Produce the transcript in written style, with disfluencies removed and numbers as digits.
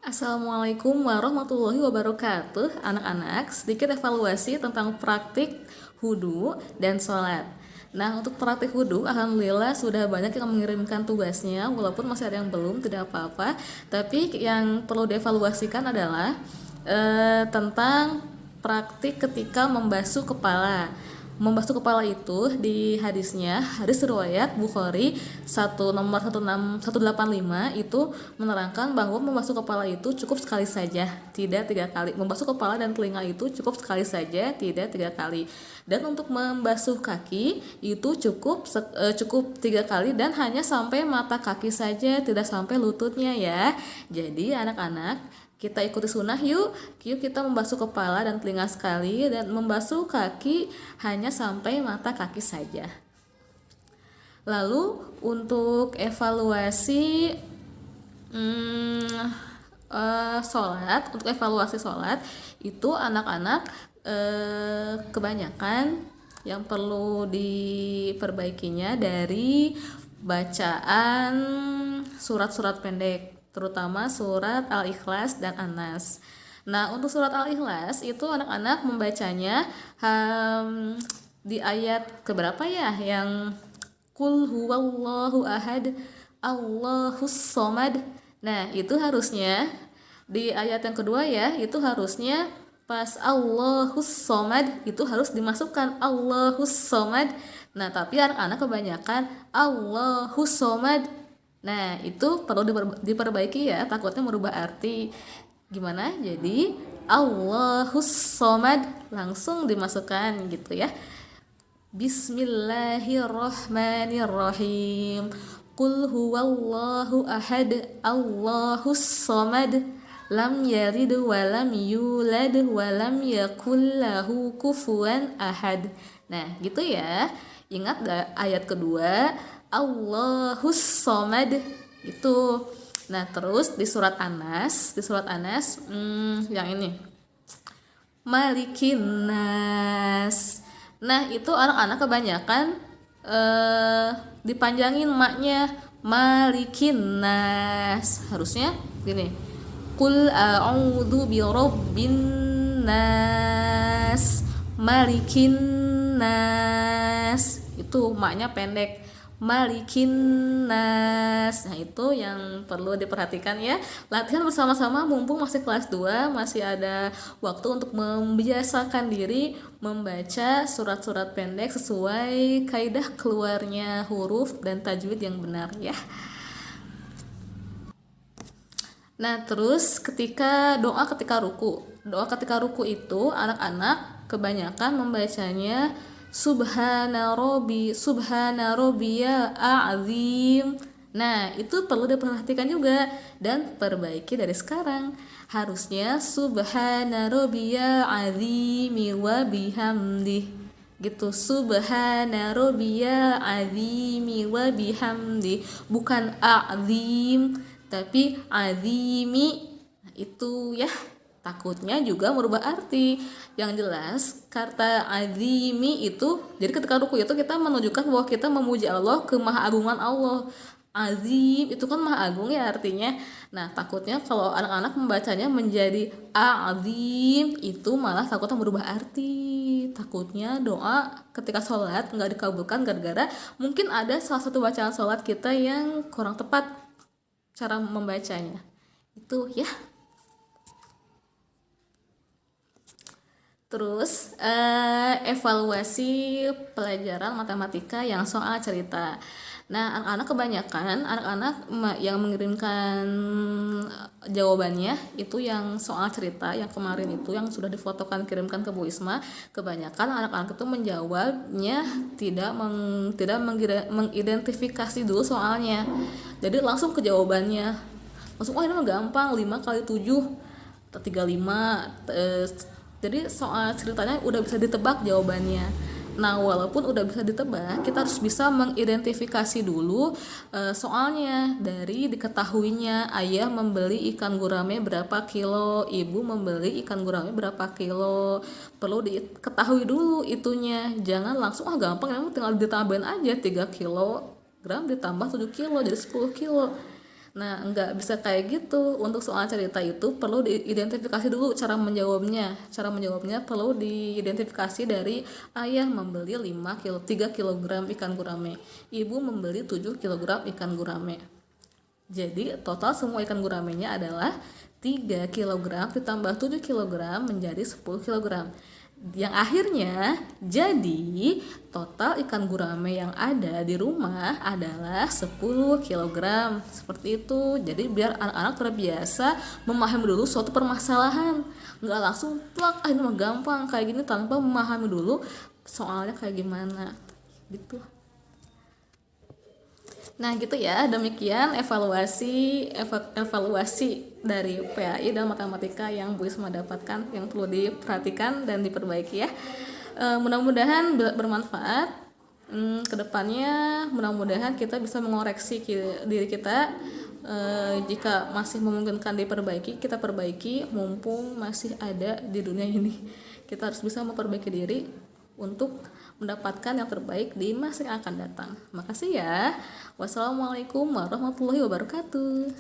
Assalamualaikum warahmatullahi wabarakatuh. Anak-anak, sedikit evaluasi tentang praktik wudhu dan sholat. Nah, untuk praktik wudhu, alhamdulillah sudah banyak yang mengirimkan tugasnya, walaupun masih ada yang belum, tidak apa-apa. Tapi yang perlu dievaluasikan adalah tentang praktik ketika membasuh kepala. Membasuh kepala itu di hadis riwayat Bukhari nomor 185 itu menerangkan bahwa membasuh kepala itu cukup sekali saja, tidak 3 kali. Membasuh kepala dan telinga itu cukup sekali saja, tidak 3 kali. Dan untuk membasuh kaki itu cukup 3 kali dan hanya sampai mata kaki saja, tidak sampai lututnya ya. Jadi anak-anak, kita ikuti sunnah yuk. Yuk kita membasuh kepala dan telinga sekali dan membasuh kaki hanya sampai mata kaki saja. Lalu untuk evaluasi untuk evaluasi sholat itu anak-anak kebanyakan yang perlu diperbaikinya dari bacaan surat-surat pendek, terutama surat Al-Ikhlas dan An-Nas. Nah, untuk surat Al-Ikhlas itu anak-anak membacanya di ayat keberapa ya? Yang Qul huwallahu ahad, Allahus somad. Nah, itu harusnya di ayat yang kedua ya, itu harusnya pas Allahus somad itu harus dimasukkan Allahus somad. Nah, tapi anak-anak kebanyakan Allahus somad. Nah, itu perlu diperbaiki ya, takutnya merubah arti. Gimana? Jadi Allahus somad langsung dimasukkan gitu ya. Bismillahirrahmanirrahim. Qul huwallahu ahad, Allahus somad, lam yalid wa lam yulad wa lam yakul lahu kufuwan ahad. Nah, gitu ya. Ingat ayat kedua, Allahus somad itu. Nah, terus di surat Anas, yang ini. Malikin nas. Nah, itu anak-anak kebanyakan dipanjangin maknya, Malikin nas. Harusnya gini. Qul a'udzu birabbin nas, Malikin nas. Itu maknya pendek, Malikin nas. Nah, itu yang perlu diperhatikan ya. Latihan bersama-sama mumpung masih kelas 2, masih ada waktu untuk membiasakan diri membaca surat-surat pendek sesuai kaidah keluarnya huruf dan tajwid yang benar ya. Nah, terus doa ketika ruku itu anak-anak kebanyakan membacanya Subhana rabbiyal a'zim. Nah, itu perlu diperhatikan juga dan perbaiki dari sekarang. Harusnya Subhana rabbiyal azimi wa bihamdih. Gitu, Subhana rabbiyal azimi wa bihamdih. Bukan a'zim, tapi azimi. Nah, itu ya. Takutnya juga merubah arti. Yang jelas kata azimi itu, jadi ketika ruku itu kita menunjukkan bahwa kita memuji Allah, kemahagungan Allah. Azim itu kan maha agung ya artinya. Nah, takutnya kalau anak-anak membacanya menjadi azim, itu malah takutnya merubah arti. Takutnya doa ketika sholat nggak dikabulkan gara-gara mungkin ada salah satu bacaan sholat kita yang kurang tepat cara membacanya. Itu ya. Terus evaluasi pelajaran matematika yang soal cerita. Nah, anak-anak kebanyakan yang mengirimkan jawabannya itu yang soal cerita yang kemarin itu yang sudah difotokan kirimkan ke Bu Isma. Kebanyakan anak-anak itu menjawabnya tidak mengidentifikasi dulu soalnya. Jadi langsung ke jawabannya. Langsung, ini mah gampang, 5 kali 7 atau 35. Jadi soal ceritanya udah bisa ditebak jawabannya. Nah, walaupun udah bisa ditebak, kita harus bisa mengidentifikasi dulu soalnya dari diketahuinya ayah membeli ikan gurame berapa kilo, ibu membeli ikan gurame berapa kilo. Perlu diketahui dulu itunya. Jangan langsung gampang, tinggal ditambahin aja 3 kilogram ditambah 7 kilo jadi 10 kilo. Nah, nggak bisa kayak gitu. Untuk soal cerita itu perlu diidentifikasi dulu cara menjawabnya. Cara menjawabnya perlu diidentifikasi dari ayah membeli 3 kilogram ikan gurame. Ibu membeli 7 kilogram ikan gurame. Jadi total semua ikan guramenya adalah 3 kilogram ditambah 7 kilogram menjadi 10 kilogram. Yang akhirnya jadi total ikan gurame yang ada di rumah adalah 10 kilogram. Seperti itu. Jadi biar anak-anak terbiasa memahami dulu suatu permasalahan. Nggak langsung plak, ini mah gampang kayak gini tanpa memahami dulu soalnya kayak gimana. Gitu. Nah gitu ya, demikian evaluasi dari PAI dan matematika yang Bu Isma dapatkan yang perlu diperhatikan dan diperbaiki ya. Mudah-mudahan bermanfaat. Kedepannya mudah-mudahan kita bisa mengoreksi diri kita. Jika masih memungkinkan diperbaiki, kita perbaiki mumpung masih ada di dunia ini. Kita harus bisa memperbaiki diri untuk mendapatkan yang terbaik di masa yang akan datang. Makasih ya. Wassalamualaikum warahmatullahi wabarakatuh.